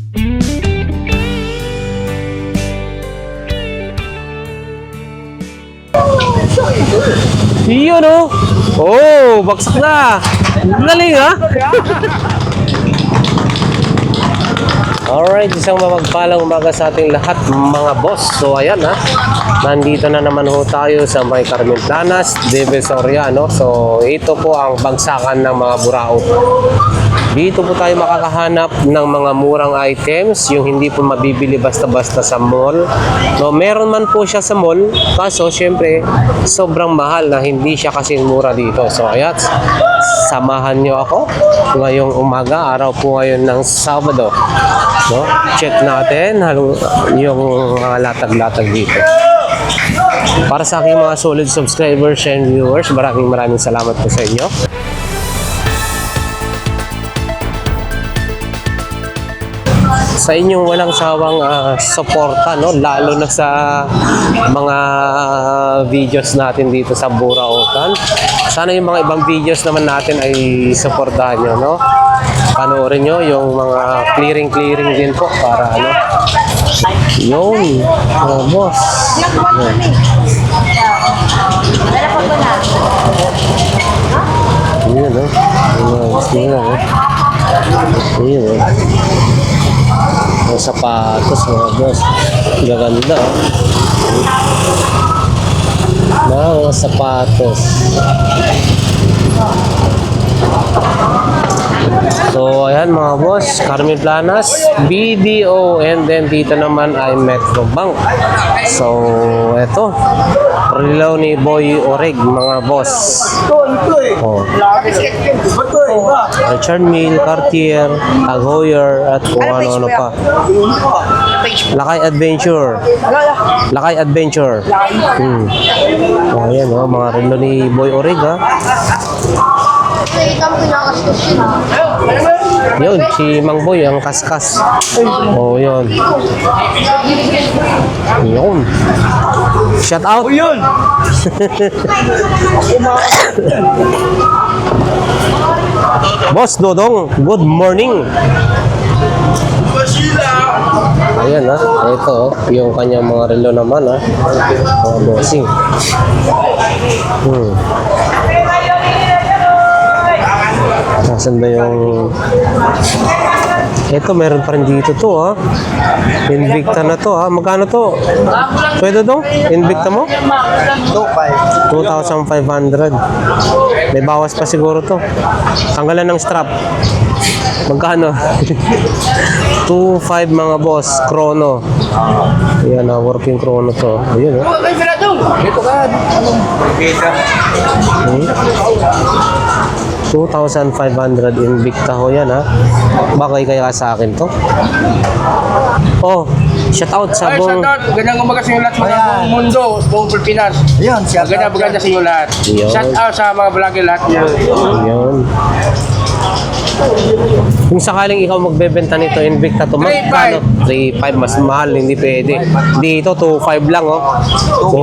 Yun oh! Oh, baksak na! Galing ha! Alright, isang mapagpalang umaga sa ating lahat mga boss. So ayan ha, nandito na naman ho tayo sa may Carmen Planas, Divisoria, no? So ito po ang bagsakan ng mga burao. Dito po tayo makakahanap ng mga murang items, yung hindi po mabibili basta-basta sa mall. No, meron man po siya sa mall, kaso syempre sobrang mahal na hindi siya kasing mura dito. So ayan, samahan nyo ako ngayong umaga, araw po ngayon ng Sabado. No? Check natin yung mga latag-latag dito. Para sa aking mga solid subscribers and viewers, maraming salamat po sa inyo. Sa inyong walang sawang suporta, no? Lalo na sa mga videos natin dito sa Burautan. Sana yung mga ibang videos naman natin ay suportahan nyo, no? Panoorin nyo yung mga clearing din po para ano. Yun, boss. Yun, no? Yun, mga sapatos, mga boss. Gaganda, oh. Mga sapatos. So ayan mga boss, Carmen Planas, BDO, and then dito naman ay Metro Bank. So eto, Rilaw ni Boy Oreg mga boss. Oh. Richard Mille, Cartier, Tag Heuer, at kung ano-ano pa. Lakay Adventure. Oh, ayan oh, mga relo ni Boy Oreg ha. Yun, si Mang Boy, ang kaskas. Oh, yun. Yun. Shout out. Oh, yun. Boss Dodong, good morning. Ayan ha, ito yung kanyang mga relo naman ha. Mga bossing. Nasaan ba yung... Ito, meron pa rin dito to ha. Invicta na to ha. Magkano to? Pwede dong? Invicta mo? 2,500. May bawas pa siguro to. Tanggalan ng strap. Magkano? 2,500 mga boss. Chrono. Ayan ha, working chrono to. Ayan ha. Dito ka. 2,500 Invicta ho yan ha. Bagay kaya sa akin to. Oh, shout out sa buong... Shout out, gandang umaga sa inyo lahat mga buong mundo, buong Pilipinas. Ayun, Maganda sa inyo lahat. Shout out sa mga vlogger lahat niya. Ayun. Kung sakaling ikaw magbebenta nito, Invicta to, magkano? 3,500, mas mahal, hindi pwede. Dito, 2,500 lang, oh.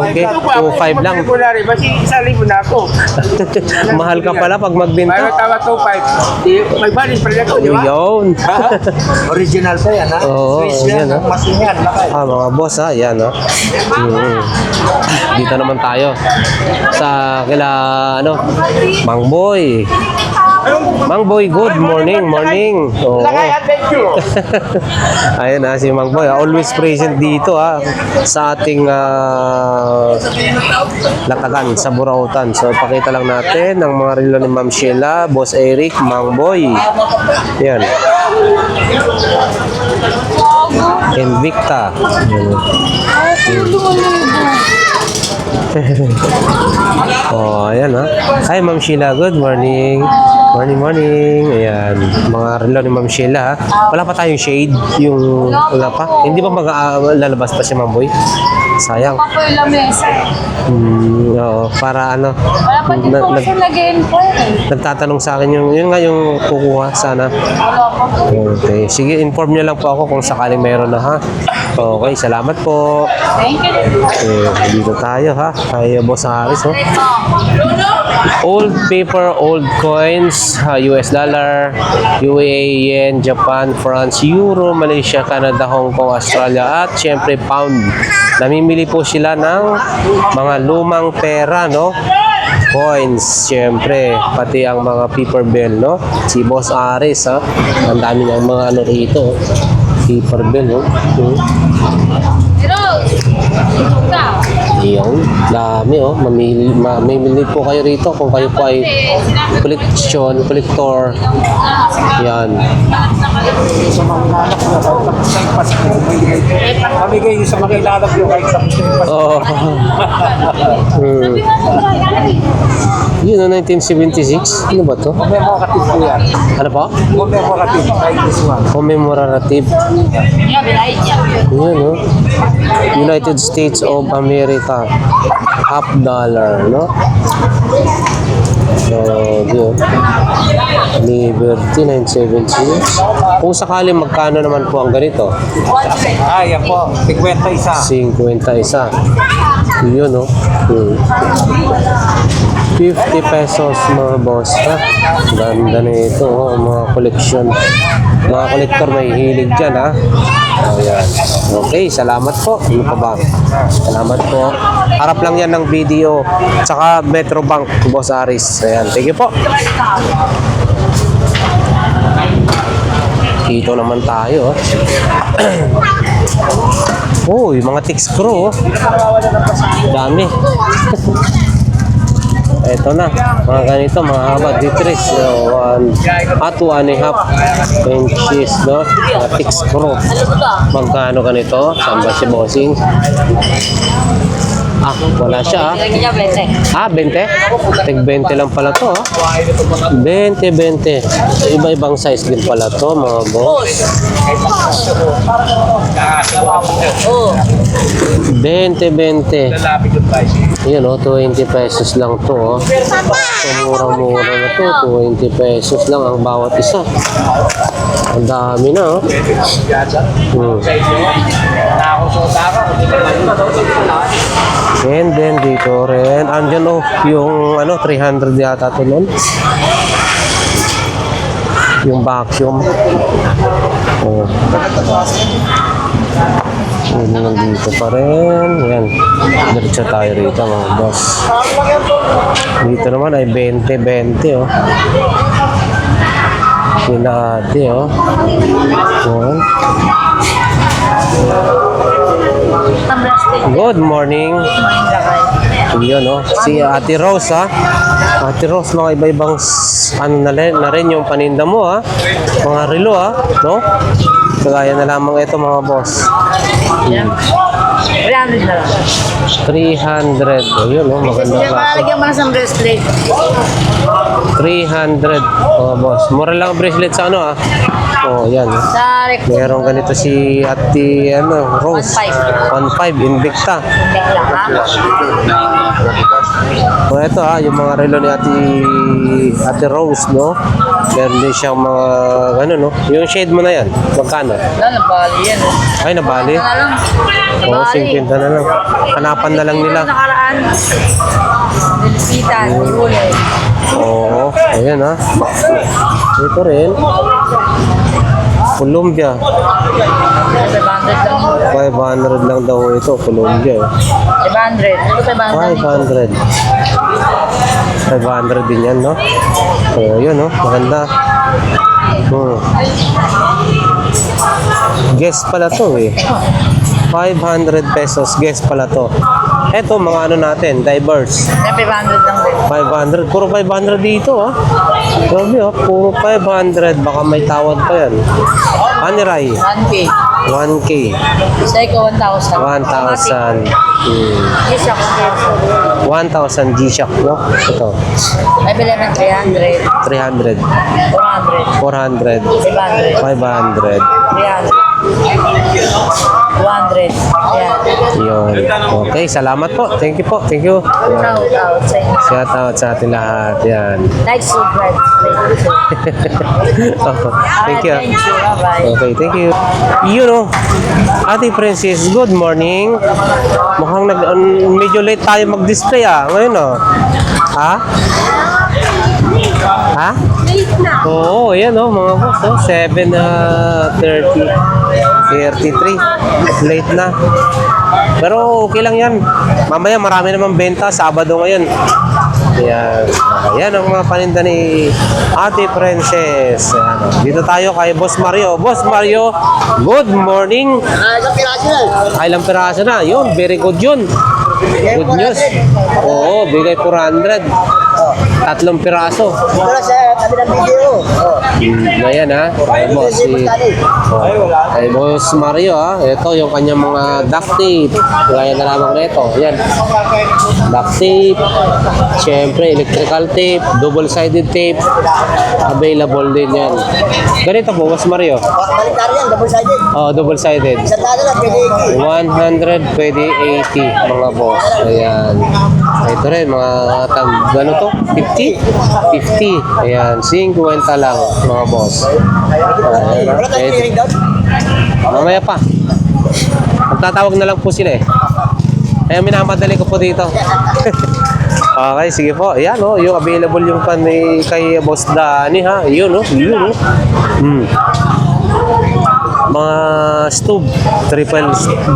Okay, 2,500 lang. Basi isa libo na ako. Mahal ka pala pag magbenta. Mayroon tawa 2,500. May balis pa rin ako, di ba? Yun. Original pa yan, ha? Oo, Swiss yan, yan, ha? masin yan, lakay. Mga boss ha, yan ha. Dito naman tayo sa kila ano, Mang Boy. Mang Boy, good morning. Oo. Lakay Adventure. Ayun ha, si Mang Boy, always present dito ha, sa ating latagan sa Burautan. So pakita lang natin ang mga relo ni Ma'am Sheila, Boss Eric, Mang Boy. Yan. Invicta. Oh, ayan ha. Hi Ma'am Sheila, good morning. Morning. Ayan, mga relo ni Ma'am Sheila ha. Wala pa tayong shade, yung wala pa. Hindi pa lalabas pa si Ma'am Boy. Sayang. Ako yung lamesa. Oo, para ano. Wala pa din po kasi lagyan po eh. Nagtatanong sa akin yun nga yung kukuha sana. Wala pa po. Okay, sige, inform niyo lang po ako kung sakaling mayroon na ha. Okay, salamat po. Thank you. Dito tayo ha. Kay Boss Haris oh. Old paper, old coins, US dollar, UAE, yen, Japan, France, Euro, Malaysia, Canada, Hong Kong, Australia, at syempre pound. Namimili po sila ng mga lumang pera, no? Coins, syempre, pati ang mga paper bill, no? Si Boss Aris, ha? Ang dami ng mga ano rito, oh. Paper bill, no? Pero, ikaw. Yung dami, oh. Mamimili po kayo rito kung kayo po ay collector. Yan. Sa mga anak nyo, kahit sa isang Pasko, mamigay nyo sa mga ilalap nyo kahit sa isang Pasko. Oo. Yun, no, 1976. Ano ba to? Commemorative po yan. Ano po? Commemorative, kahit this one. Commemorative. Yun, no? United States of America. $50, no? So, yun. Liberty, 976. Kung sakali, magkano naman po ang ganito? Ah, yan po. 51. 51. Yun, no? 50 pesos, mga boss. Ha? Ganda na ito, oh, mga collection. Mga collector may hilig dyan, ha? Oh, yan. Okay, salamat po. Ano pa ba? Salamat po. Harap lang yan ng video. Tsaka Metrobank, Boss Aris. Ayan, thank you po. Dito naman tayo. Oh, yung mga Tix Pro. Oh. Dami. Ito na, mga ganito, mga haba, D3, 2.5 inches, no? Mga Tix Pro. Magkano ganito? Saan ba si Bossing? Ah, wala siya, ah. Ah, 20? Tig 20 lang pala to, ah. 20. Iba-ibang size din pala to, mga boss. 20. Yun, oh, 20 pesos lang to, oh. So, murang-mura na to. 20 pesos lang ang bawat isa. Ang dami na, oh. And then dito rin, andyan, oh, yung ano, 300 yata to nun. Yung vacuum. Oh. Yun, nandito pa rin. Yan. Diretso tayo rito, mga boss. Dito naman ay 20, oh. Kinahati, oh. Yan. Good morning. Yun, oh. Si Ate Rose, ha. Ate Rose, mga iba-ibang ano na rin yung paninda mo, ha. Mga relo, ha. No? Kagaya na lamang ito, mga boss. 300 na lang. 300. Oh, yun, oh. Maganda ka. Lagyan mo na sa bracelet. 300. Mga boss. Mura lang ang bracelet sa ano, ha. Oh, yan. Sa recto. Meron ganito si Ate, ano, Rose. 1.5. Invicta. Tek lang, ha? So, ito, ha. Yung mga relo ni Ate Rose, no? Meron din siyang mga, ano, no? Yung shade mo na yan. Magkano? Wala, nabali yan. Ay, nabali. Na lang. Oo, 50 na lang. Hanapan na lang nila. Nakaraan. Nilpitan, nihuli. Oo, ayan, ha. Ito rin. Columbia. 500 lang. 500 lang daw ito, Columbia. 500. Ito 500. 500 din yan, no? So, yun, no? Maganda. Guess pala to, eh. 500 pesos. Guess pala to. Eto, mga ano natin, divers. 500 lang din. 500. Puro 500 dito, ah. Grabe, ah. Puro 500. Baka may tawad pa yan. Aniray. 1K. 1K. Seiko 1,000. 1,000. Yes, ako. 1,000 G-Shock, no? Ito. 511, 300. 300. 400. 400. 500. 500. 300. 200. Ayan. Yun. Okay, salamat po. Thank you po. Thank you. Yan. Shout out sa inyo. Shout out sa ating lahat. Yan. Like, subscribe. Thank you. Thank you. Bye-bye. Okay, thank you. You know, Ate Princess, good morning. Mukhang medyo late tayo mag-display, ah. Ngayon, ah. Ha? Ha? Oo, ayan oh, mga boss. Oh, 7:30. 33. Late na. Pero okay lang yan. Mamaya marami namang benta. Sabado ngayon. Ayan. Ayan ang mga paninda ni Ate Princess. Ayan. Dito tayo kay Boss Mario. Boss Mario, good morning. Ilang piraso na. Yun, very good yun. Good news. Oo, bigay 400. 3 piraso. Ito sa kabilang video. Ayan ha. Ay, boss, ay, Boss Mario ha. Ito yung kanyang mga duct tape. Gaya na lamang na ito. Ayan. Duct tape. Siyempre, electrical tape. Double-sided tape. Available din yan. Ganito po, Boss Mario. Baliktari yan, double-sided. Oh, double-sided. Isang dado lang, pwede 100, pwede 80 mga boss. Ayan. Ito rin, mga ano to? 50? 50. Ayan, 50 lang mga boss. Ayan. Wala tayong Eh, clearing down. mamaya pa. Magtatawag na lang po sila eh. Kaya minamadali ko po dito. Okay, sige po. Ayan oh, yung available yung pan kay Boss Danny ha. Yun oh, yun oh. Mga stove, triple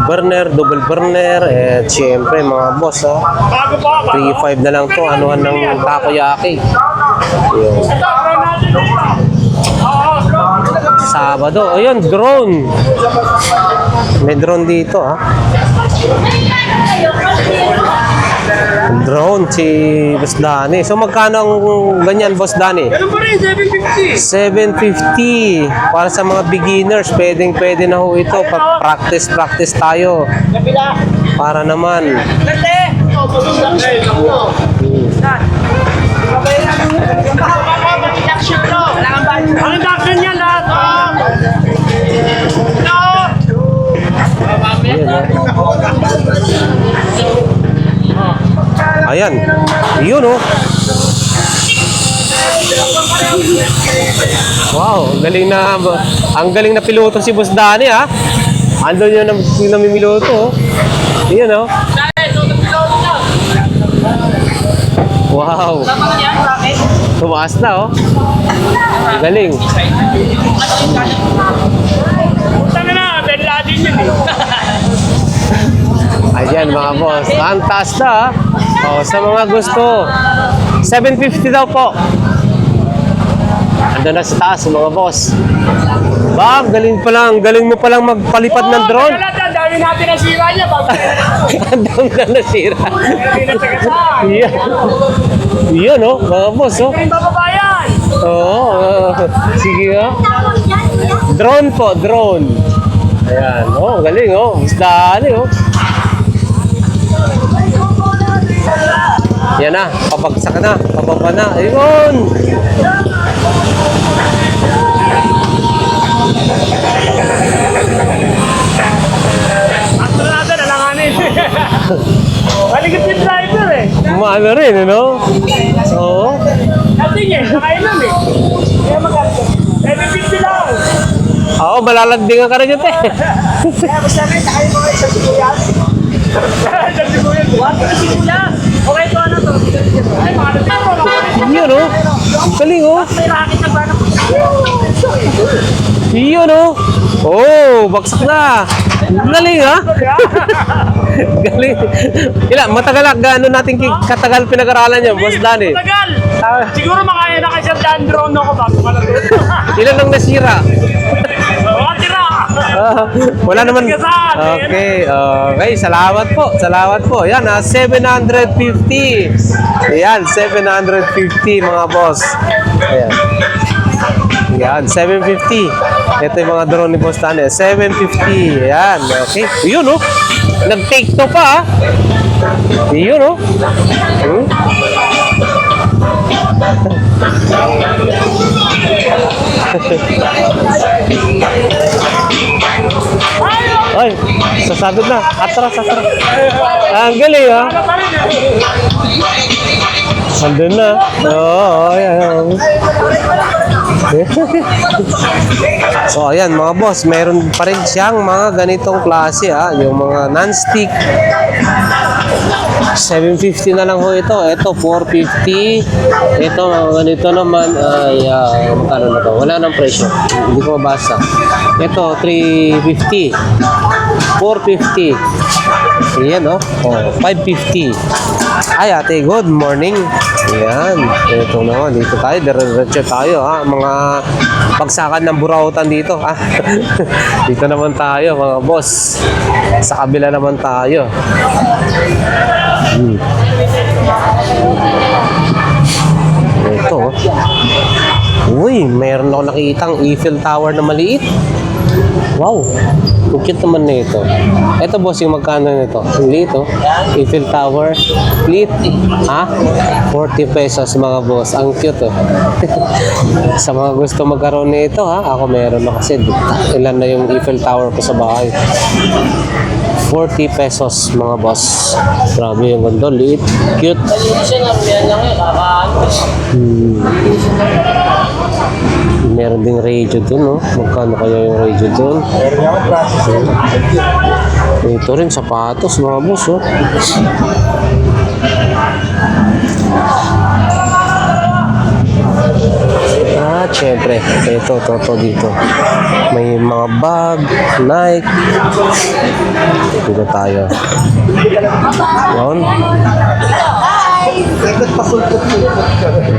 burner, double burner, at syempre mga boss, oh. 3.5 na lang to, anuhan ng takoyaki. Yun. Sabado, ayun, drone. May drone dito, ha. Drone si Boss Danny. So magkano ang ganyan, Boss Danny? Ganun pa rin, 750. 750 para sa mga beginners, pwede na ho ito. Practice tayo para naman. Ang induction niya lahat. Ayan, yun oh. Wow, ang galing na piloto si Boss Danny ha. Andun yun ang namimiloto oh. Yun oh. Wow. Tumaas na oh. Ang galing. Tanga na, Ben Laden yun eh. Ayan mga boss, ang taas na ha. Oh, sa mga gusto, 750 daw po. Ando na sa taas mga boss. Ba, galing mo palang magpalipad ng drone. Ang dami natin nasira niya. Ang dami na nasira. Hindi na tagasaan. Yan. Yan oh, mga boss oh. Yung bababayan. Oo, sige oh. Drone po, drone. Ayan, oh, galing oh. Gusto oh. Yan na, papagsak na, pababa na. Ayun! Astronauta na langanin. Maligit yung driver eh. Maano rin, ano? Oo. Dating eh, nakailan eh. Kaya magkano? 750 lang. Oo, malalandingan ka rin yun, te. Kaya basta rin, saka yung mga isang siguyan. Sabi ko yun. Wato na sigula. Okay, ito ano to? Ay, mga natin. Yun, oh. Galing, oh. May racket na ba na? Yun, oh. Oh, baksak na. Galing, ha? Galing. Matagal na, gaano natin katagal pinag-aralan yan, Boss Danny? Tagal. Siguro makaya na kasi ang drone ako bago ka na doon. Ilan ang nasira? Mga tira. Wala naman. Okay, okay. Salamat po. Salamat po. Yan, 750. Yan, 750 mga boss. Ayan. Yan, 750. Ito yung mga drone ni Boss Danny. 750. Yan, okay. Yun, oh. Nag-take to pa, ha. Yun, oh. Ay, sasabit na. Atras. Ang galing, ha? Andun na. Oo, ayan. So, ayan, mga boss. Meron pa rin siyang mga ganitong klase, ha? Yung mga non-stick 750 na lang ho ito. Ito, 450. Ito, mga ganito naman ay, magkano na to? Wala nang presyo. Hindi ko mabasa. Ito, 350. 450. Ayan, oh. 550. Ay, ate, good morning. Ayan. Ito naman. Dito tayo. Diretso tayo, ha. Mga pagsakan ng burautan dito, ha. Dito naman tayo, mga boss. Sa kabila naman tayo. Ito, oh. Uy, meron ako nakitang Eiffel Tower na maliit. Wow, ang cute naman na ito. Ito boss, yung magkano nito? Hindi ito. Eiffel Tower. Lit. Ha? 40 pesos mga boss. Ang cute oh. Sa mga gusto magkaroon nito ha, ako meron na kasi ilan na yung Eiffel Tower ko sa bahay. 40 pesos mga boss. Grabe yung ganda. Lit. Cute. Meron ding radio dun, no? Magkano kaya yung radio dun? Ito rin, sapatos, mga boss, oh. At syempre, ito, toto dito. May mga bag, Nike. Dito tayo. Yun.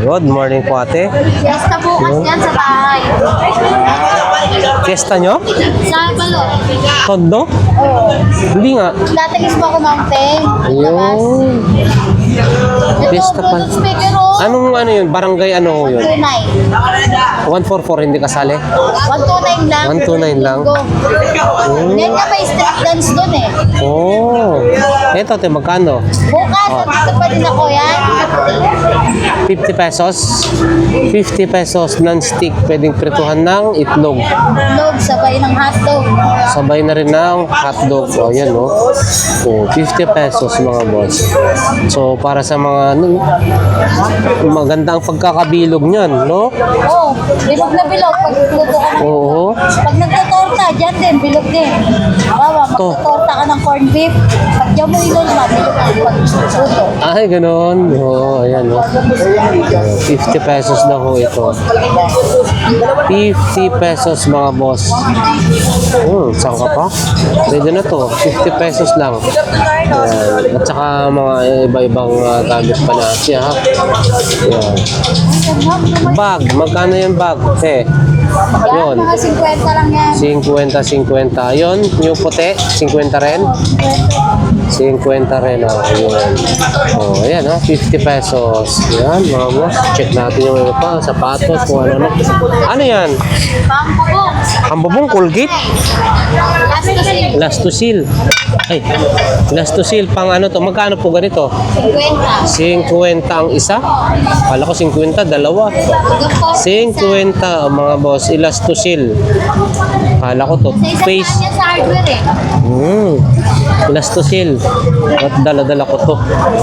Good morning po ate. Fiesta bukas yan sa bahay. Fiesta nyo? Sa balon. Tondo? Hindi nga. Tatagis mo ako mountain. Ayun. Ito, Fiesta pa. Bluetooth speaker o. Anong ano yun? Barangay ano yun? 129. 144 hindi kasali? 129 lang. 129 lang. Go. Ngayon nga may street dance dun eh. Oh. Ito, te, magkano? Bukas, dito pa din ako yan. 50 pesos? 50 pesos non-stick. Pwedeng prituhan ng itlog. Log, sabay ng hotdog. Sabay na rin ng hotdog. O, yan, no? Oh, 50 pesos, mga boss. So, para sa mga, ano, magandang pagkakabilog niyan, no? Oo, bilog na bilog. Pag luto ka ng Oo. Pag nagtotorta, dyan din, bilog din. Bawa, magtotorta ka ng corned beef. Pag dyan mo ilulma, bilog ang pagluto. Ay, ganun. Oo, ayan, no? 50 pesos na ho ito. 50 pesos, mga boss. Saan ka pa? Pwede na to. 50 pesos lang. Ayan. At saka mga iba-ibang gamit pa na siya, ha? Ayan. Bag. Magkano yung bag? Yan, Yun. mga 50 lang yan. 50. Yun. Yung puti. 50 rin. 50 rin. Yun. Oh, ayan, 50 pesos. Yan, mga boss. Check natin yung iba pa. Sapatos. Kung ano. Ano yan? Pangkubong. Ang bubong Colgate? Last to see. Last to seal. Ay, last to seal. Pang ano to? Magkano po ganito? 50. 50 ang isa? Kala ko 50, dalawa. 50 mga boss. Last to seal. Kala ko to. Sa isang Face. daan yan sa hardware eh. Last to seal. At dala-dala ko to.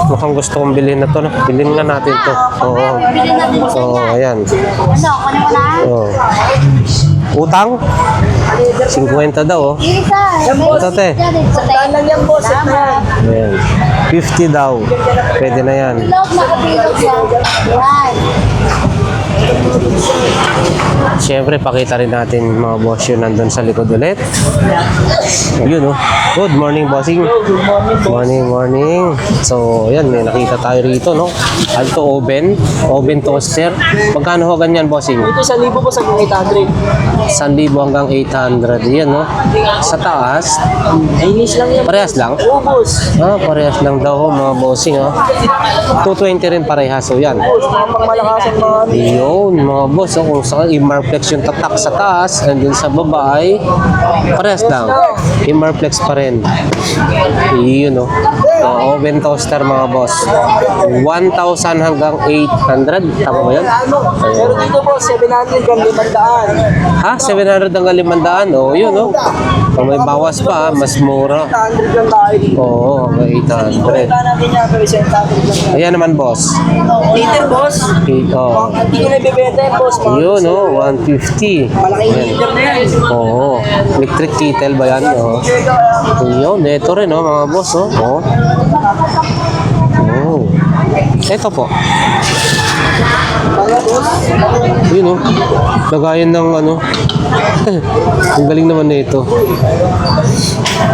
Mukhang gusto kong bilhin na to. No? Bilhin nga natin to. Oo. Bilhin natin isa Oo, yan. ayan. Ano, kunin mo na? Oo. Utang? 50 daw, oh. Isa. Ito, te. Lang yan, boss. Ayan. 50 daw. Pwede na yan. Log, nakabilog siya. Yan. Siyempre, pakita rin natin mga boss yun nandun sa likod ulit. Yun, oh. Good morning, bossing. Morning. So, yan, may nakita tayo rito, no? Alto oven. Oven toaster. Magkano ho ganyan, bossing? Ito 1,000 po sa 800. 1,000 hanggang 800. Yan, no? Sa taas, Inis lang yan. parehas lang. Ubus. Parehas lang daw ho, mga bossing, oh. 220 rin parehas. So, yan. Mga pangmalakasan mga Yun, mga boss, kung saan i-marplex yung tatak sa taas and then sa baba ay parehas lang. I-marplex pa rin. Yun, no? Oven toaster, mga boss. 1,000 hanggang 800. Tama ba yun? Pero dito po, 700 hanggang 500. Ha? 700 hanggang 500? Oo, yun, no? Kung may bawas pa, mas mura. 800 lang tayo dito. Oo, hanggang 800. Punta natin yan, pero 700 lang. Ayan naman, boss. Liter, boss. Oh. Hindi ko na ibibenta yan, boss. Yun, no? 150. Malaking Ayan. liter na yan. Oo. Electric kettle ba yan? Oo. Yun, ito rin, oh, mga boss, oh. Oh. Ito po. Yun oh. Lagayan ng ano. Ang galing naman na ito.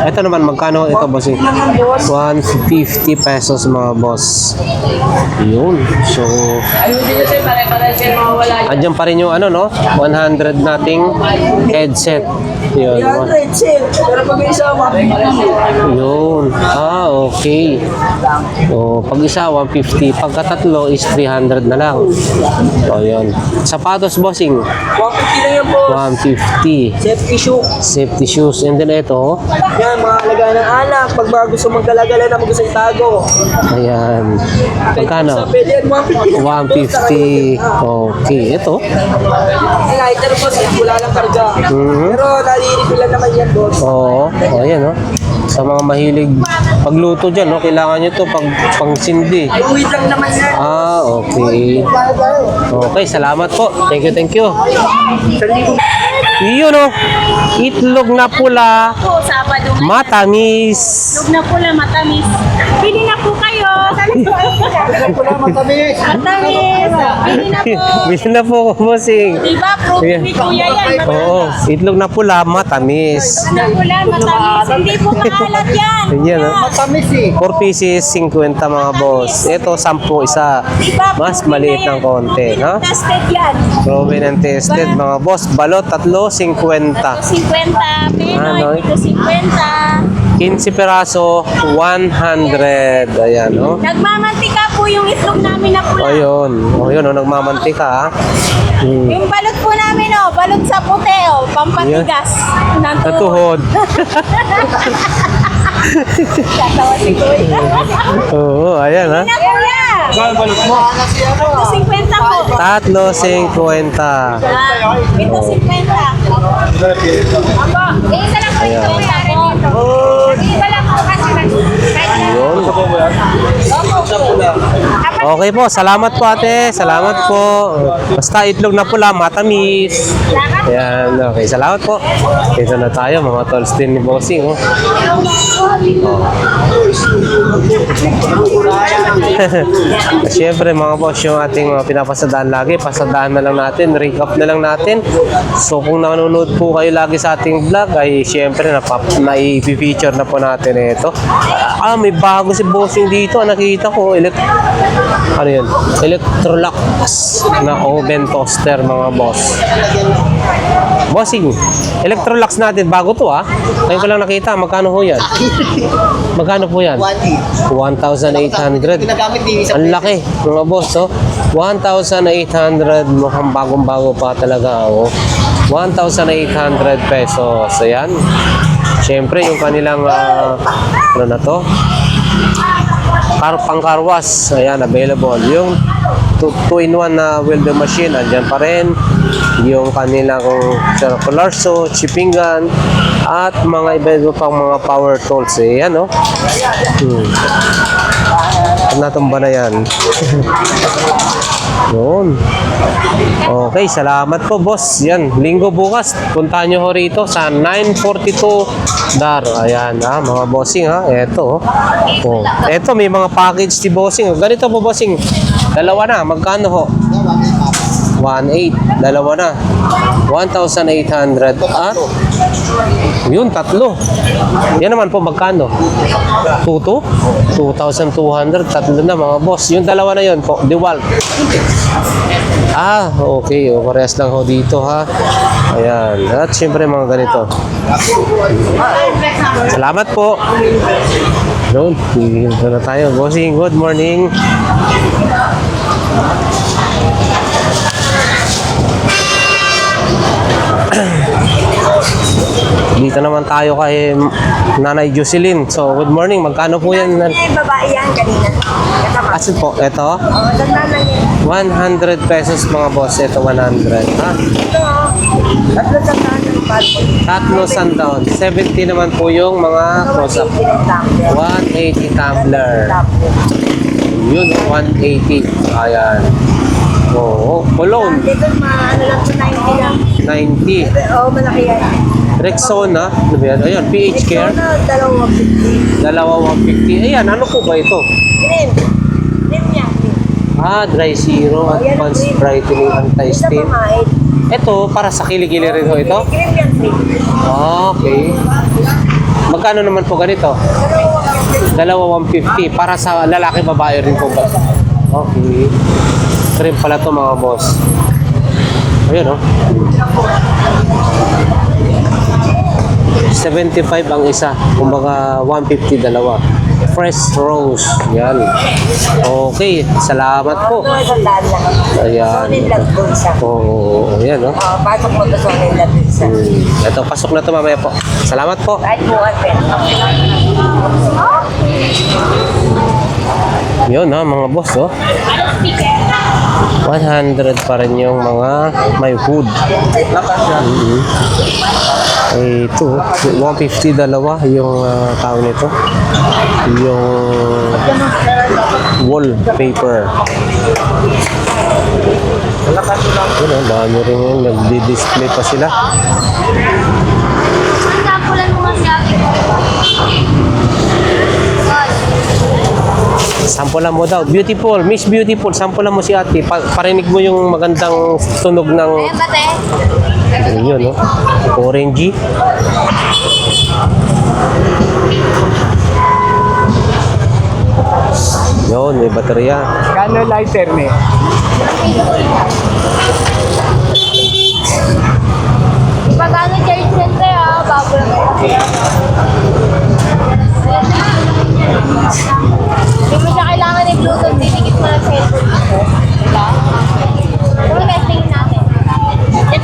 Ito naman, magkano ito, bossing? 150 pesos mga boss. Yun. So, Ayun din kasi pare-pare siya mawawala yun. andyan pa rin yung ano, no? 100 nating headset. Yun. 300 sale. Pero pag isa, 150. Yun. Ah, okay. O, pag isa, 150. Pagkatatlo is 300 na lang. O, yun. Sapatos, bossing. 150 lang yan po. 150. Safety shoe. Safety shoes. And then ito. Yan, mga lagayan ng alak. Pag bago gusto magkalagala na gusto itago. Ayan. Magkano? Sa pwede yan, 150. 150. Okay. Ito. Ay, lighter po, wala lang karga. Mhm. Pero nalilipi lang naman yan, boss. Oo. O, ayan, no? Sa mga mahilig pagluto dyan, no? Kailangan nyo to pang sindi. Uwit lang naman yan. Ah, okay. Okay, salamat po. Thank you, thank you. Yun, no? Itlog na pula. Po, Sabado nga. Matamis. Itlog na pula, matamis. Pili na po kayo. Matamis. Matamis. Pili na po. Bilhin na po, bossing. Diba, proof ni Kuya yan. Oo, itlog na pula, matamis. Itlog na pula, matamis. Hindi po maalat yan. Yan, no? Matamis eh. 4 pieces, 50 mga boss. Ito, 10 isa. Diba, Mas proven maliit na yan. ng konti, no? Tested yan. Proven and tested, mga boss. Balot, 3, 50. 50. Penoy, Ano? dito 50. 15 peraso, 100. Ayan, no? Nagmamantika po yung itlog namin na pula. Ayun. O, yun, oh, nagmamantika, ha? Hmm. Yung balot po namin, balot sa puti, pampatigas. Ng Natuhod. Tatawa si Kuya. Oo, ayan, ha? Na Kuya. Balot mo. Ito 50 po. 3.50. Ito 50. Isa lang po ito. Isa lang po kasi Yun. Okay po, salamat po ate. Salamat po. Basta itlog na pula, matamis. Ayan, okay. Salamat po. Dito na tayo, mga tolls din ni Bossing. Oh. Siyempre mga boss, yung ating mga pinapasadaan lagi, pasadaan na lang natin, recap na lang natin. So kung nanonood po kayo lagi sa ating vlog, ay siyempre na-feature na po natin ito. Ah, may bago si Bossing dito. Nakita ko, ano yun? Electrolux na oven toaster mga boss. Bossing, Electrolux natin, bago to ah. Ngayon ko lang nakita, magkano ho yan? Magkano po yan? 1,800. Ginagamit din sa Ang laki, mga boss, oh. 1,800, mukhang bagong-bago pa talaga, oh. 1,800 pesos. Ayan. Siyempre, yung kanilang, ano na to? Pang-carwash. Ayan, available. Yung 2-in-1 na welder machine, andyan pa rin. Yung kanilang circular saw, chipping gun, at mga iba pang mga power tools. Ayan, oh. Natumba na yan. Yun. Okay, salamat po boss. Yan, linggo bukas, puntahan nyo ho rito sa 942 Dar. Ayan mga bossing ha. Eto. Oh. Eto, may mga package si bossing. Ganito po bossing. Dalawa na, magkano ho? 1,800. Dalawa na. 1,800. At yun, tatlo. Yan naman po, magkano? 2,200. Tatlo na mga boss. Yung dalawa na yun po, DeWalt. Ah, okay. O, parehas lang ho dito ha. Ayan. At syempre mga ganito. Salamat po. Yun, dito na tayo. Bossing, good morning. Dito naman tayo kay Nanay Jocelyn. So, good morning. Magkano po yan? Babae yan kanina. Asin po? Ito? Dagdagan yan. 100 pesos mga boss. Ito 100. Ha? Tatlo sa kanan, Tatlo sandaon. 70 naman po yung mga close-up. 180 tumbler. Yun, 180. Ayan. Oo. Cologne. Dito, ano lang sa 90 lang. 90. Oo, malaki yan. Rexona. Ano ba yan? Ayan, PH Care. Dalawa 50. Dalawa 150. Ayan, ano po ba ito? Green. Green yan. Dry Zero, Advanced Brightening Anti-Stain. Ito, para sa kilikili rin ho ito? Cream yan, cream. Okay. Magkano naman po ganito? Dalawa 150. Para sa lalaki, babae rin po ba? Okay. Cream pala to mga boss. Ayun, oh. 75 ang isa. Kumbaga 150 dalawa. Fresh rose. Yan. Okay. Salamat po. Ito, isang daan lang. Ayan. Solid lang po isa. Oo. Ayan, oh. Pasok mo to solid lang isa. Ito, pasok na to mamaya po. Salamat po. Kahit buwan, pero. Yun ha, mga boss, oh. 100 pa rin yung mga may hood. Ito, 150 dalawa yung tawag nito. Yung wallpaper. Yun, dami rin yun. Nagdi-display pa sila. Sampulan mo nga si ate ko. Sampulan mo daw. Beautiful. Miss Beautiful. Sampulan mo si ate. Parinig mo yung magandang tunog ng... Ayan ba, te? Yun, no? Orangey. Yun, may baterya. Kano lighter ni? Pag ano charge center, bago lang. Hindi mo siya kailangan ng Bluetooth, didikit mo lang cellphone mo. Diba? Ito testing natin.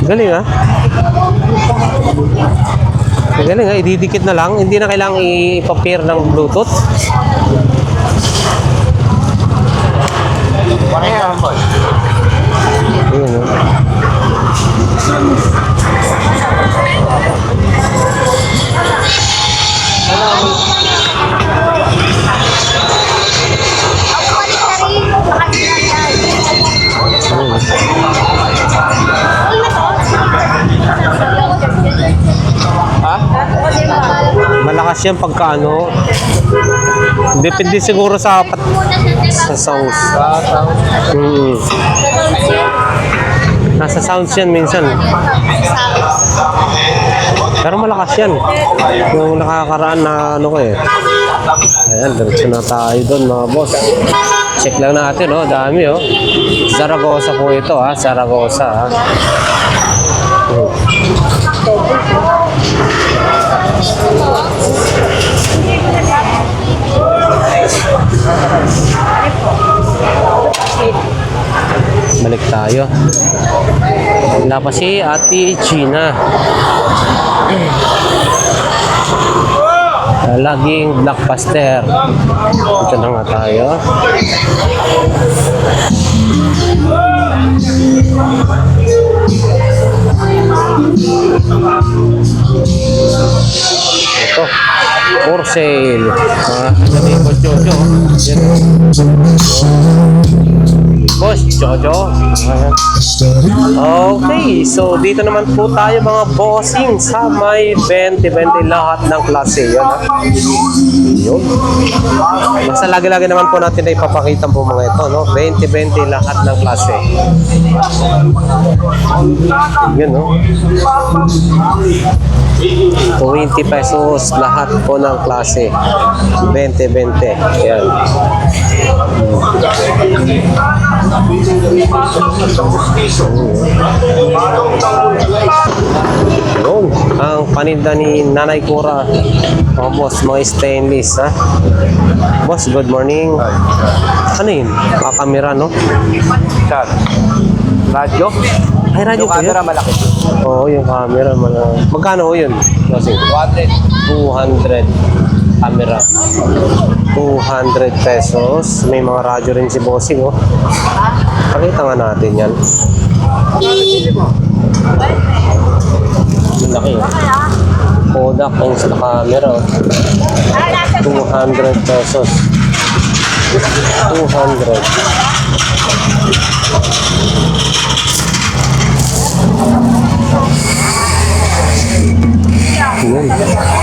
Galing, ha? Galing, ha? Ididikit na lang. Hindi na kailangan ipapair ng Bluetooth. Ayun, no? Ako balik na rin. Makakita yan. Malakas yan pagka ano. Depende siguro sa sauce. Nasa sounds yan minsan. Pero malakas yan. Yung nakakaraan na ano ko eh. Ayan, diretso na tayo doon mga boss. Check lang natin, oh. Dami, oh. Zaragoza po ito, ha. Zaragoza, ha. Balik tayo. Wala pa si Ate Gina. Laging blockbuster. Ito na nga tayo. Ito. For sale. Sabi ko, Jojo. Yan. Boss Jojo. Okay, so dito naman po tayo mga bossing sa may 20-20 lahat ng klase. Yan, ha? Yun. Basta lagi-lagi naman po natin na ipapakita po mga ito, no? 20-20 lahat ng klase. Yun, no? 20 pesos lahat po ng klase. 20-20. Yan. Yun, ang paninda ni Nanay Cora. Mga boss, mga stainless, ha? Boss, good morning. Ano yun? Kamera, no? Sir, radyo? Ay, radyo Yung po yun? camera malaki. Oo, yung camera. Magkano ho yun? 200. 200. Camera. 200 pesos. May mga radyo rin si Bossing, oh. Pakita nga natin yan. Malaki, oh. Kodak ang sa camera, oh. 200 pesos. 200. Yan.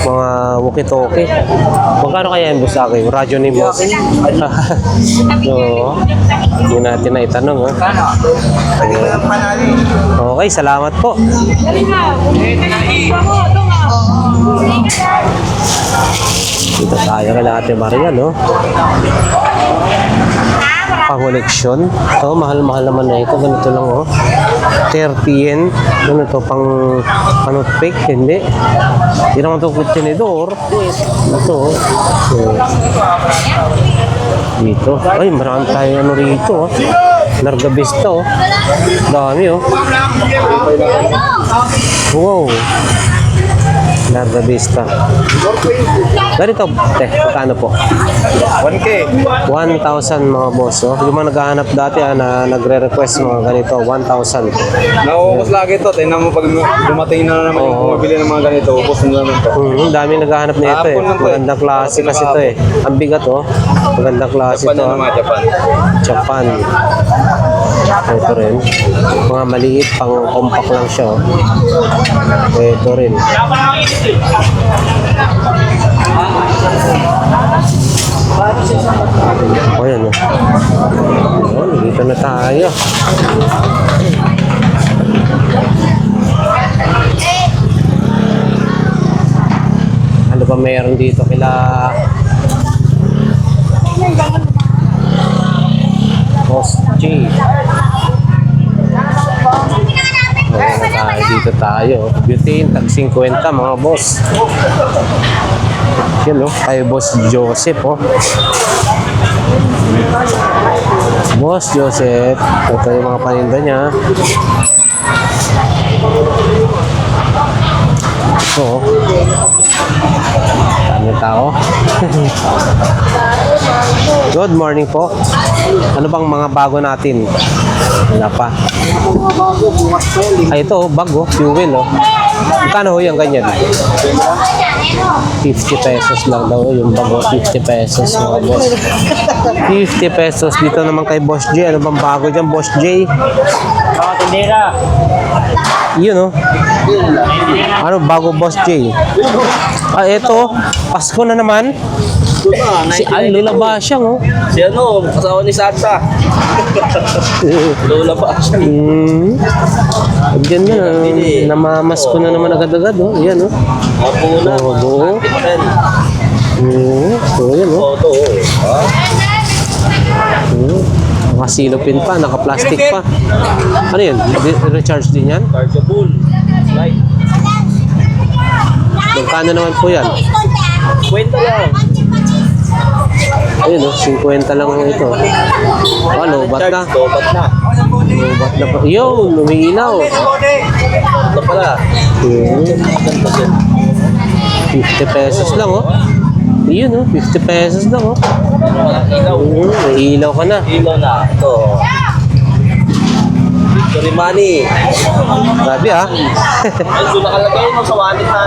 Mga walkie-talkie. Magkano kaya yung boss sa akin? Radyo ni boss. Oo. Hindi natin na itanong. Oh. Okay, salamat po. Dito tayo kay Ate Maria, no? Pang-koleksyon. Ito, mahal-mahal naman na ito. Ganito lang, oh. 30 yen. Ano to, pang-toothpick? Hindi. Hindi naman ito tinidor. Ito, oh. Dito. Ay, marami tayo ano rito, oh. Larga Vista, oh. Dami, oh. Wow. Larga Vista. Ganito, magkano po? 1K. 1,000 mga boss. Oh. Yung mga naghahanap dati na nagre-request mga ganito, 1,000. Nauubos lagi ito. Tingnan mo pag dumating na naman yung bumabili ng mga ganito, ubos na naman ito. Dami naghahanap nito eh. Magandang klase kasi ito eh. Ang bigat oh. Magandang klase ito. Japan. Japan. Ito rin. Mga maliit, pang compact lang siya oh. Ito rin. O yan o. Ayan, dito na tayo. Ano ba meron dito kila Boss J? Ayan na tayo, dito tayo. Butane, tag 50 mga boss. Yan o, kay Boss Joseph o. Boss Joseph, ito yung mga paninda niya. Ito o. Dami tao. Good morning po. Ano bang mga bago natin? Wala pa. Ay, ito oh, bag oh, fuel oh. Magkano ho yung ganyan? 50 pesos lang daw yung bag oh, 50 pesos mga boss. 50 pesos dito naman kay Boss J. Ano bang bago dyan, Boss J? Tindera. Yun oh. Ano bago, Boss J? Ah, ito, Pasko na naman. Si Lola Basyang oh. Si ano, kasawa ni Santa. Lola ba? Diyan na, namamasko na naman agad-agad oh. Yan oh. Opo na. Oh, buo. So yan oh. Oto. Mga silopin pa, naka-plastic pa. Ano yan? Recharge din yan? Chargeable. Right. Magkano naman po yan? Kwenta lang. Ayun oh, 50 lang ito. Ano, ba't na? Ba't na? Ba't na pa? Yun, umiilaw. Ito pala. 50 pesos lang oh. Yun oh, 50 pesos lang oh. Ilaw. May ilaw ka na. Ilaw na. Ito. Victory money. Grabe ah. Ay, doon nakalagay mo sa wallet na.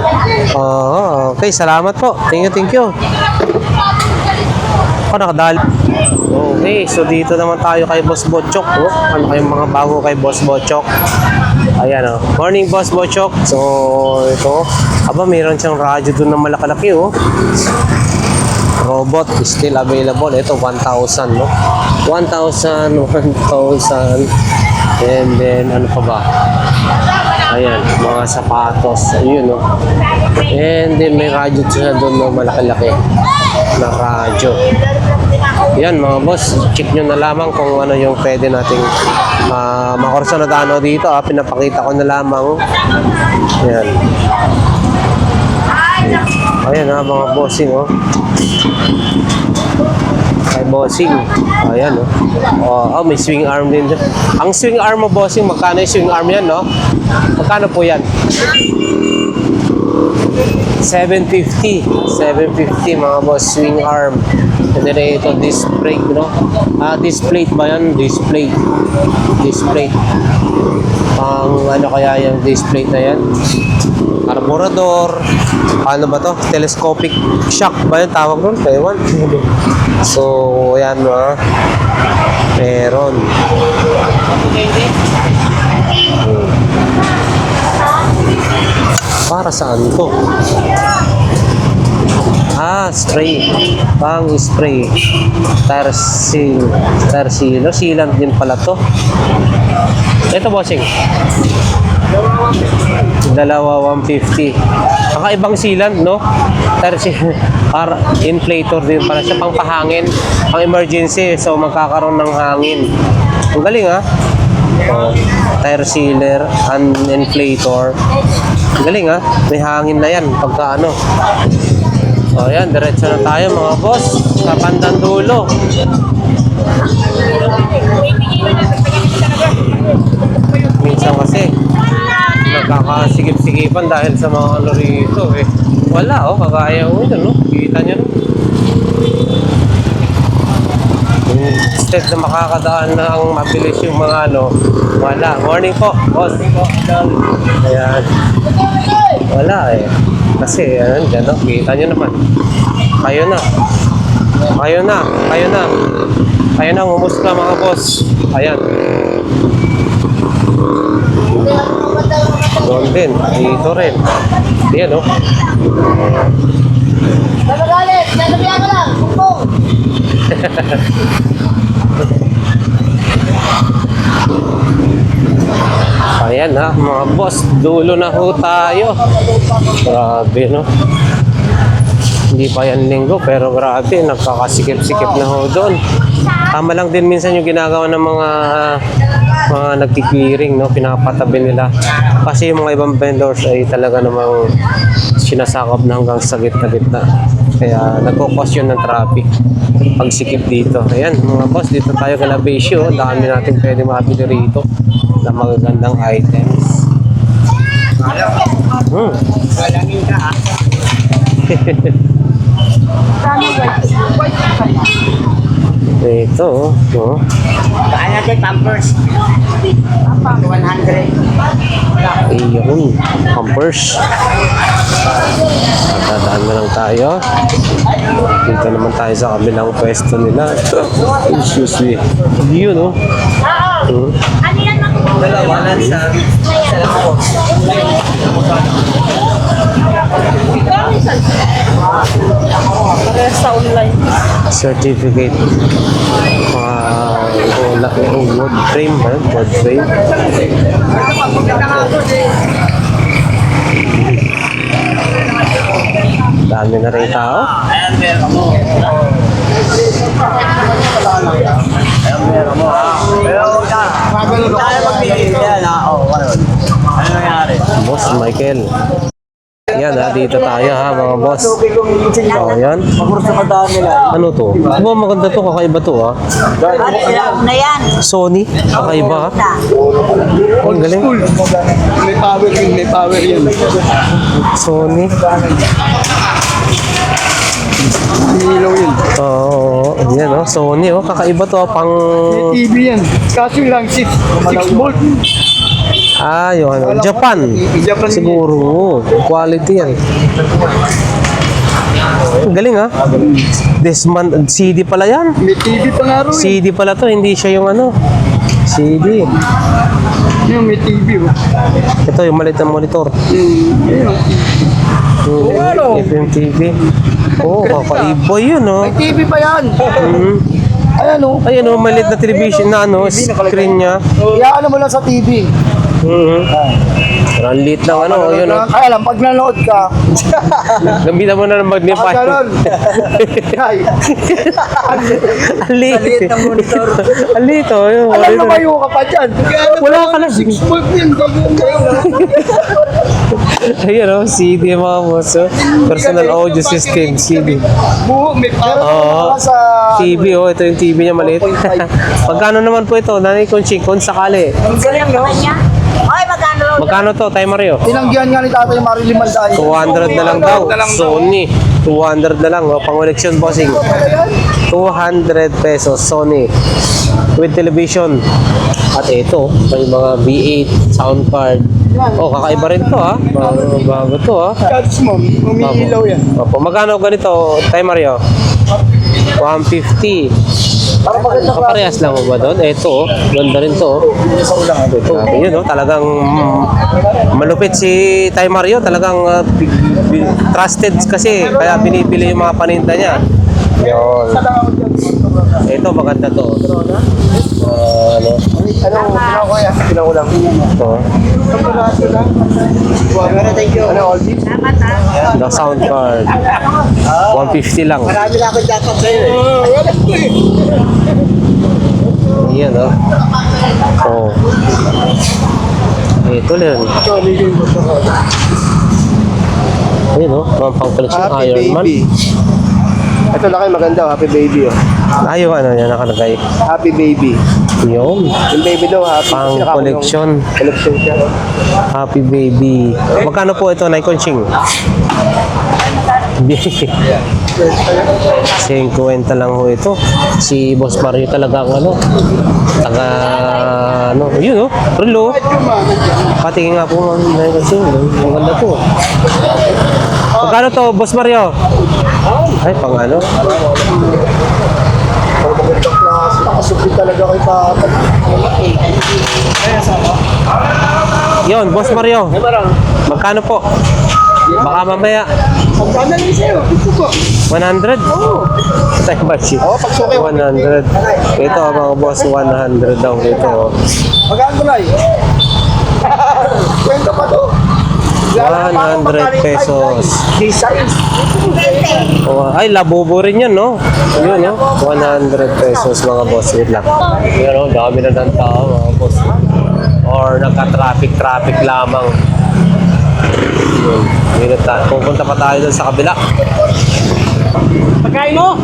Oo, okay, salamat po. Thank you. Ako nakadali. Okay, so dito naman tayo kay Boss Bochok. Oh. Ano kayong mga bago kay Boss Bochok? Ayan oh. Morning Boss Bochok. So ito, aba meron siyang radyo doon na malakalaki oh. Robot is still available. Ito 1,000 no. 1,000. And then ano pa ba? Ayan, mga sapatos. Ayun no. And then may radyo siya doon no, malaki-laki na radyo. Yan mga boss, check nyo na lamang kung ano yung pwede nating makurso na dano dito. Pinapakita ko na lamang. Yan. Ayan mga bossing oh. Kay bossing. Ayan oh. May swing arm din dyan. Ang swing arm mo bossing, magkano yung swing arm yan no? Magkano po yan? 750 mga boss, swing arm. And then ito, disc brake, no? Disc plate ba yan? Disc plate. Ano kaya yung disc plate na yan? Carburetor. Ano ba to? Telescopic shock ba yung tawag nun? Taiwan. So, yan meron. Para saan to? spray. Pang spray. Tarsilo. Sealant din pala to. Ito, bossing. Dalawa 150. Kakaibang sealant, no? Inflator din pala siya, pang pahangin, pang emergency, so magkakaroon ng hangin. Ang galing, ha? Oh, tire sealer and inflator. Ang galing, ha? May hangin na yan pagka ano. So ayan, diretso na tayo mga boss sa bandang dulo. Minsan kasi nagkakasigip-sigipan dahil sa mga ano rito eh. Wala, oh, kagaya ko ito, no? Kita nyo, no? Instead na makakadaan na ang mabilis yung mga ano, wala. Morning po, boss. Ayan. Wala eh. Kasi, ayan, dyan, no? Kita nyo naman. Kayo na. Kayo na, ngumusla mga boss. Ayan. Doon din, dito rin. Ayan, no? Nagagalit, nanabihan ka lang, kumpong. Ayan ha, mga boss, dulo na ho tayo. Grabe, no? Hindi pa yan linggo, pero grabe, nagkakasikip-sikip na ho doon. Tama lang din minsan yung ginagawa ng mga nagkikiring, no? Pinapatabi nila. Kasi yung mga ibang vendors ay talaga namang sinasakop na hanggang sa gitna-gitna. Kaya nagkukos yun ng traffic pagsikip dito. Ayan, mga boss, dito tayo kay Labesio. Dami natin pwede mabili rito na magagandang items. Galangin ka, ha? Ito, oh. Saan natin Pampers? 100. Ayun, Pampers. Dadaan na lang tayo. Dito naman tayo sa kabilang pwesto nila. Excuse me. Yun, oh. Ano yan, Dalawa sa Sa online. Certificate. Wood frame, ha? Wood frame. Dami na rin tao. Ayan, meron mo. Pero tayo magpili yan, ha? Oo, ano nangyari? Boss Michael. Yan ha, dito tayo ha mga boss. So yan. Ano to? Diba maganda to, kakaiba to ha. na yan. Sony, kakaiba ha. Ang galing. May power yun. Sony. Ilaw yun. Oo, yan oh, Sony oh, kakaiba to pang TV yan. Kaso lang 6 volt. ah, yun, ano, Japan. Siguro, quality yan. Ang galing ha. Desmond, CD pala yan. May TV pa nga rin. CD pala to, hindi siya yung ano. CD. Yung may TV. Ito yung maliit na monitor. FM TV. Oh, kakaiba yun oh. May TV pa yan. Ayan o. Ayan oh, maliit na television na ano, screen niya. Iyaan mo lang sa TV. Ang liit ng ano, yun oh. Kaya lang, pag nanood ka, Gambita mo na ng magnify. ganun. Ay, Ang liit. ng monitor. Ang liit oh. Yun, alam na kayo ka pa dyan. Wala ka na. 6 volt yun. Ayun oh, CD mga boss oh. Personal audio system, CD. Buo, may power Oo. sa... TV oh, ito yung TV niya maliit. 1.5. Magkano naman po ito? Nanay Conching, kung sakali. Ang galing, no? Oy, magkano? Magkano to, Tay Mario? Tinanggihan nga ni tatay Mario 500. 200 na lang daw. Sony. 200 na lang. Oh, pang-election bossing. 200 pesos. Sony. With television. At ito, may mga V8 sound card. Oh, kakaiba rin to ha. Bago to ha. Catch mo, umiilaw yan. Opo. Magkano ganito, Tay Mario? 150. Kaparehas lang mo ba doon? Ito, ganda rin to. Ito, yun, talagang malupit si Tay Mario. Talagang trusted kasi. Kaya binibili yung mga paninda niya. Yun. Ito, maganda to. Ano? Pinaulam. Ito. Ano, all this? The sound card. 150 lang. Marami na akong jacket sa'yo eh. Yan, oh. Oh. Ito lang. Ayun, oh. Mga pang-collection Iron Man. Ito na kayo maganda, happy baby. Oh. Ayaw, ano yan nakalagay. Happy baby. Yun. Yung baby daw, happy. Pang-collection. Collection siya. Happy baby. Magkano po ito, Nikon Ching? 50 lang ho ito. Si Boss Mario talaga ang ano. Taga ano. Yun oh. Relo. Patingin nga po ng Nikon Ching. Ang ganda po. Magkano to, Boss Mario? Ay, pang ano? Nakasubit talaga kay Papa. Yun, Boss Mario. Magkano po? Baka mamaya. Magkano lang sa'yo? Gusto ko. 100? Oo. Tayo ba siya? Oo, pagsuki. 100. Ito mga boss, 100 daw dito. Magkano mo na eh? Kwento pa to. 100 pesos. Design. Oh, ay, labobo rin yan, no? Yun, no? 100 pesos, mga boss. Wait lang. Yan, no? Dami na ng tao, mga boss. Or nagka-traffic lamang. Yun. Pupunta pa tayo dun sa kabila. Pagkain mo?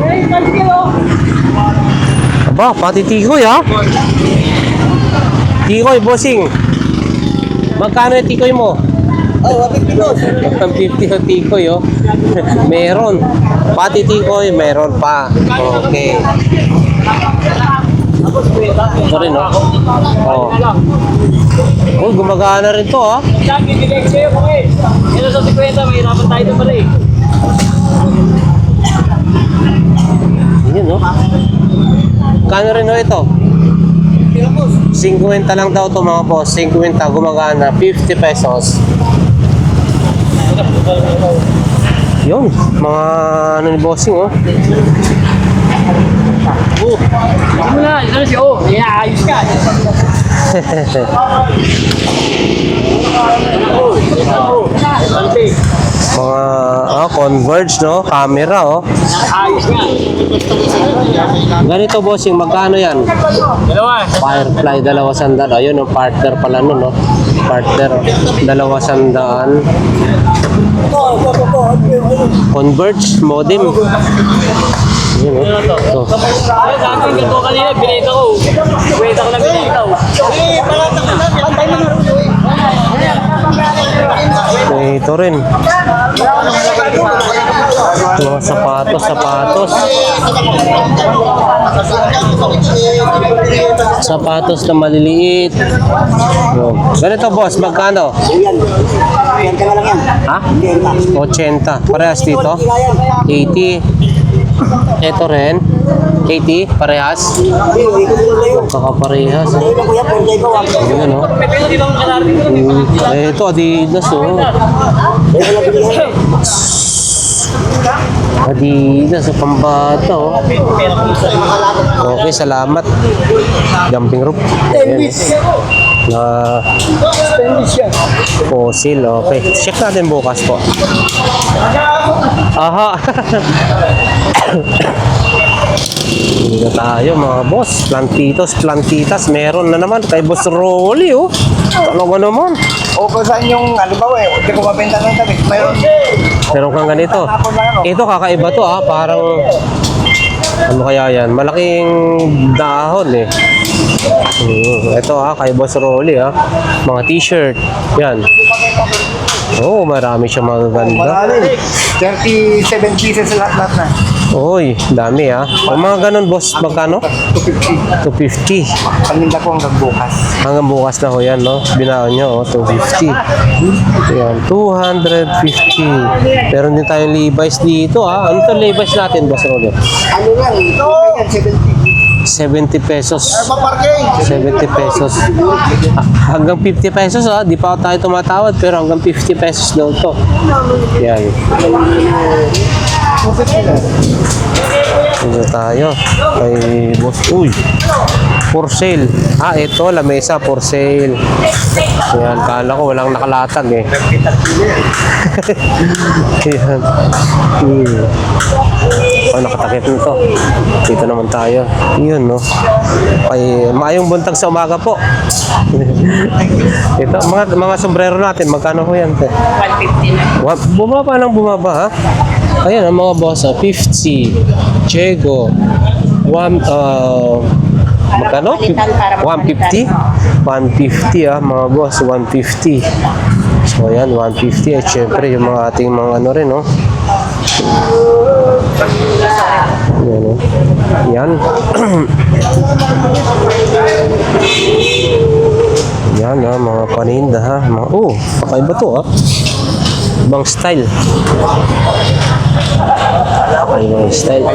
Eh, kasi kilo. Aba, pati tikoy, ha? Tikoy, bossing. Magkano yung tikoy mo? Oh, 150 boss. 150 yung tikoy, oh. Meron. Pati tikoy, meron pa. Okay. Ito rin, oh. Oh. Oh, gumagana rin to, ah. Yan, bibigay ko sa'yo po eh. Ito sa 50, mahirapan tayo na pala eh. Yun, no? Kano rin, no, ito? 50 lang daw to mga boss. 50 gumagana. 50 pesos. Yun. Mga ano ni bossing, oh. Ano na, ito na si O. Yeah, ayos ka. Mga Converge, no? Camera, oh. Ayos nga. Ganito, bossing. Magkano yan? Dalawa. Firefly, 200. Ayun, no? Partner pala nun, no? Partner, 200. Converge modem. Yun, no? Ito. Ay, dati ganito kanina, binita ko. Binita ko na binita ko. Ito rin. Mga sapatos. Sapatos na maliliit. Yun. Ganito, boss, magkano? Yan ka lang yan. Ha? 80. Parehas dito? 80. Ito rin. 80. Parehas. Kakaparehas. Yun, no? May pera dito ang kalari ko. Ito, Adidas, oh. Adidas, sa pambata, oh. Okay, salamat. Jumping rope. Ayan, na fossil, okay. Check natin bukas po. Aha. Hindi na tayo mga boss. Plantitas. Meron na naman kay Boss Rolly, oh. Ano naman? O kung saan yung, ano ba eh, hindi ko mabenta ng tabi. Mayroon. Meron kang ganito. Ito kakaiba to, ah. Parang ano kaya yan? Malaking dahon eh. Ito kay Boss Rolly, mga t-shirt. Yan. Oo, marami siya magaganda. Marami. 37 pieces lahat na. Uy, dami Ang mga ganun, boss, magkano? 250. 250. Paninda ko hanggang bukas. Hanggang bukas na ho yan, no? Binaon nyo, 250. Ayan, 250. Meron din tayong Levi's dito, Ano to Levi's natin, Boss Rolly? Ano lang, ito? 70. 70 pesos. Parking! 70 pesos. Hanggang 50 pesos di pa tayo tumatawad pero hanggang 50 pesos daw to. Yan. Dito tayo. Kay boss. Uy. For sale. Ito, lamesa for sale. Yan, kala ko walang nakalatag eh. Yan. Nakatakip nito. Dito naman tayo. Yun, no. Maayong buntag sa umaga po. Ito, mga sombrero natin. Magkano po yan? 150 na. Bumaba lang bumaba, ha? Ayan, ang mga boss, 50. Chego. Magkano? 150? 150 mga boss, 150. So ayan, 150 at syempre yung mga ating mga ano rin, no? Yan, no? Yan. Yan, mga paninda, ha? Kakaiba to, ha? Ibang style. Ibang style.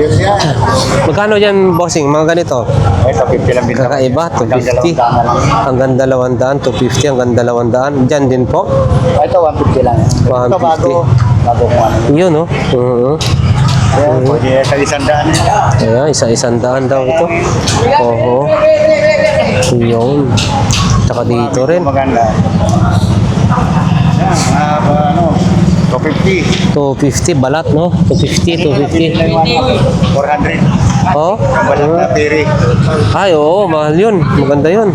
Magkano yan, bossing? Mga ganito? Ito, 50 lang bin. Kakaiba, 250. Hanggang 200, 250 hanggang 200. Diyan din po. Ito, 150 lang. Ito, 150. bago kung ano. Yun, no? Ayan, pwede sa 100. Ayan, isa-100 daw ito. Oo. Yun. Tsaka dito rin. Maganda. Ayan, ano, 250. 250, balat, no? 250, 250. 400. Oh? Ang balat na peri. Ay, oo, mahal yun. Maganda yun.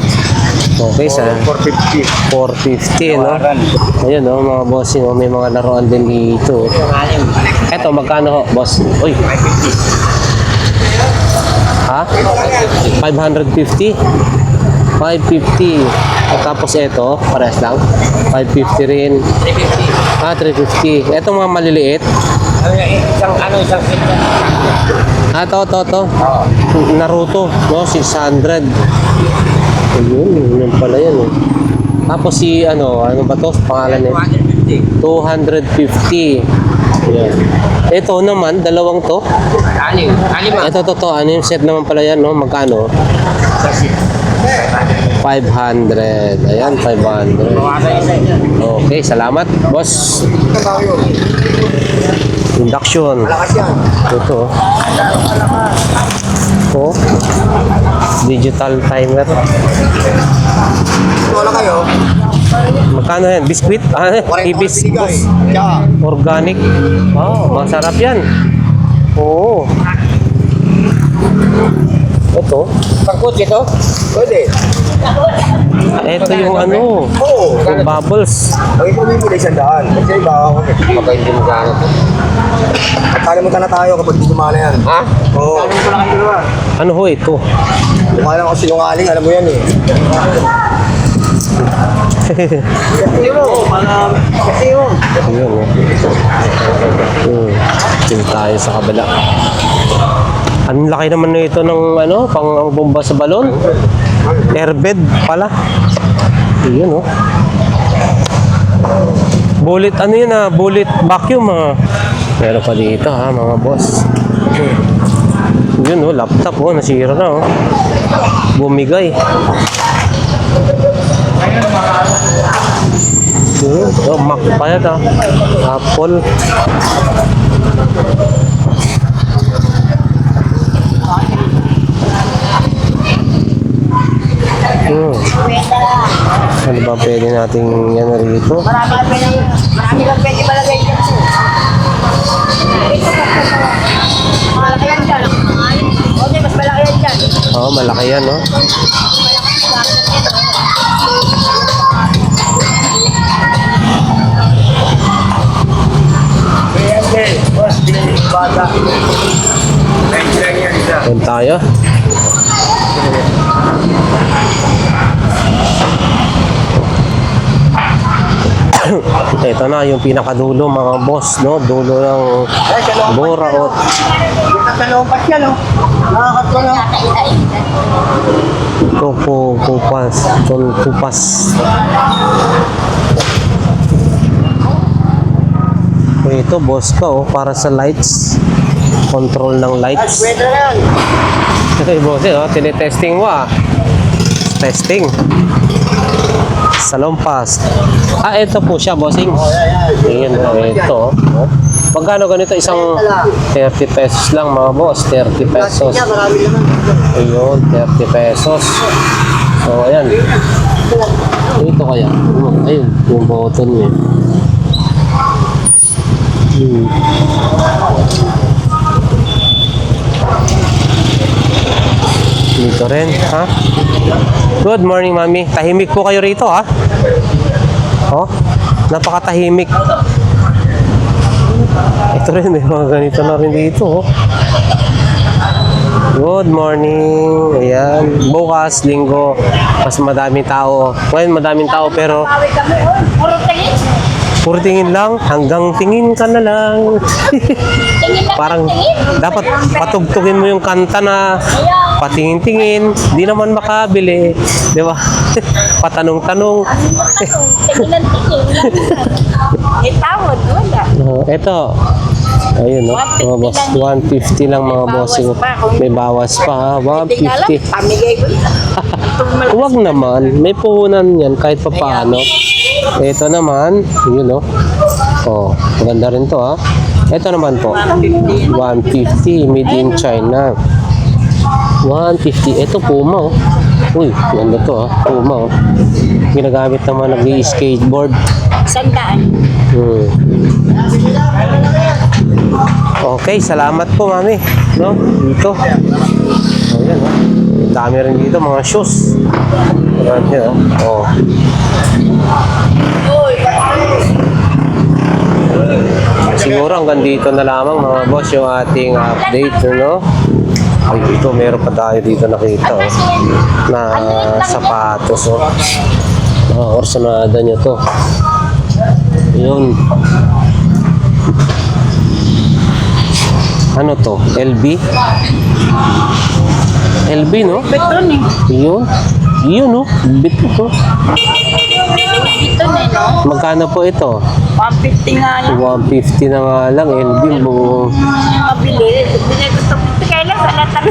Okay, sa 450. 450, no? Ayun, no, mga bossing, may mga laruan din dito. Eto, magkano ho, boss? Uy. Ha? 550? 550. At tapos ito, parehas lang. 550 rin. 350. 350. Etong mga maliliit. Isang set. To. Naruto, no? 600. Ayun, yun pala yan, eh. Tapos si, ano ba to? Pangalan niya? 250. Yan. Ito naman, dalawang to. Ito, ano yung set naman pala yan, no? Magkano? 500. Ayan, 500. Okay, salamat, boss. Induction. Ito. Oh. Digital timer. Wala kayo? Magkano yan? Biscuit? Ibis. Organic. Masarap yan. Oo. Ito. Pangkot ito? Pwede. Ito yung ano. Oo. Yung bubbles. Ang ito may mula 100. Kasi iba ako. Baka hindi mo gano'n. At kalimutan na tayo kapag di sumala yan. Ha? Oo. Kalimutan na kayo. Ano ho ito? Kung alam ko sinungaling, alam mo yan eh. Kasi mo. Kasi mo. Ayun, Tingin tayo sa kabila. Ang laki naman na ito ng ano, pang bomba sa balon. Airbed pala. Ayun, Bullet, ano yun bullet vacuum, Meron pa dito, mga boss. Yun, laptop, nasira na, Bumigay. Yun, Mac pa yan, Apple. Ano ba pwede nating yan rito? Marami kang pwede malagay dyan. Malaki yan dyan. Okay, mas malaki yan dyan. Oo, malaki yan, no? Doon tayo. Ito na yung pinakadulo, mga boss, no? Dulo ng Boraot. Nakalompat yan, no? Nakakatulong. Kupas. Ito, boss ko, para sa lights. Control ng lights. Pwede na yan. Ito yung boss, tinitesting mo Testing. Salompas. Ito po siya, bossing. Ayan, ito. Magkano ganito? Isang 30 pesos lang, mga boss. 30 pesos. Marami naman. Ayun, 30 pesos. So, ayan. Ito kaya. Ayun, yung button niya. Dito rin, ha? Good morning, mami. Tahimik po kayo rito, ha? Oh, napakatahimik. Ito rin, may mga ganito na rin dito, oh. Good morning. Ayan. Bukas, linggo, mas madaming tao. Ngayon, madaming tao, pero Awi kami, puro tingin. puro tingin lang. Hanggang tingin ka na lang. Tingin lang, Parang tingin. dapat patugtugin mo yung kanta na patingin-tingin, di naman makabili, di ba? Patanong-tanong. Tingin lang, tingin. May tawad, wala. Ito. Ayun, no? Mga boss, 150 lang mga bossing. May bawas pa, ha? 150. Pamigay ko. Huwag naman, may puhunan yan kahit pa paano. Ito naman, yun, no? Oh, maganda rin to, ha? Ito naman po, 150, made in China. 150. Ito, Puma, oh. Uy, ganda to, ha? Puma, oh. Ginagamit naman nag-i-skateboard. Sandaan. Okay, salamat po, mami. No? Dito. Ayan, oh. Dami rin dito, mga shoes. Marami, oh. Siguro hanggang dito na lamang, mga boss, yung ating update, no? Ay, dito, meron pa tayo dito nakita, oh. Na sapatos, oh. Orsanada nyo to. Yun. Ano to? LB? LB, no? Beton eh. Yun. Yun, no? Bito to. Beton eh, no? Magkano po ito? 150 nga yan. 150 na nga lang. LB mo. Mabili. Bili ko ito. Kailan sa lahat.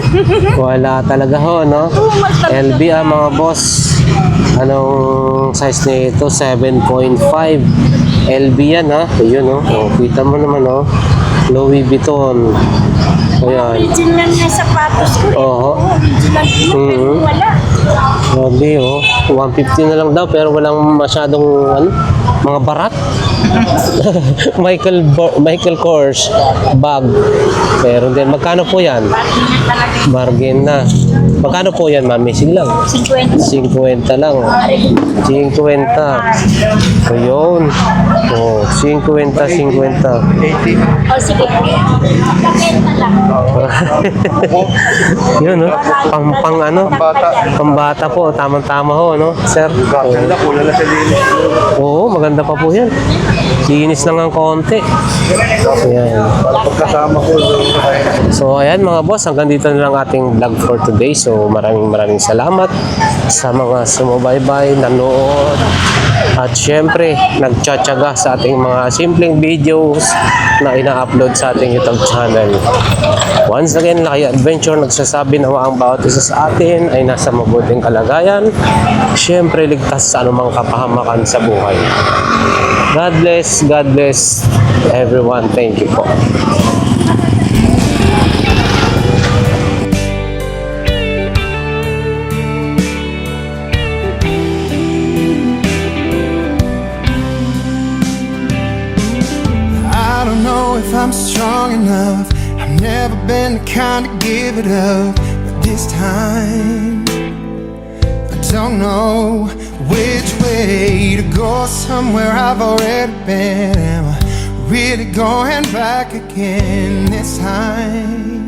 Wala talaga ho, no? LB, mga boss. Anong size nito? 7.5. LB yan, ha? Ayun, no? Oh, kita mo naman, no? Louis Vuitton. Ayan. Original na sapatos ko. Oo. Original ko. Pero wala. Grabe, oh. 150 na lang daw, pero walang masyadong, mga barat. Michael Kors bag. Pero din, magkano po yan? Bargain na. Magkano po yan, mami? Sige lang. 50. 50 lang. 50. Ayun. Oh, 50. O sige. Pagkenta lang. Yun, no? Pambata po. Tamang-tama ho, no? Sir. Ganda, kulang na sa linis. Oo, maganda pa po yan. Linis lang ang konti. Ayan. Pagkasama ko. So, ayan mga boss, hanggang dito na lang ating vlog for today. So, maraming salamat sa mga sumubaybay, nanood, at syempre, nagtsatsaga sa ating mga simpleng videos na ina-upload sa ating YouTube channel. Once again, Laki Adventure nagsasabi na ang bawat isa sa atin ay nasa mabuting kalagayan. Syempre, ligtas sa anumang kapahamakan sa buhay. God bless everyone. Thank you po. I don't know if I'm strong enough. I've never been the kind to give it up, but this time I don't know which way to go. Somewhere I've already been. Am I really going back again this time?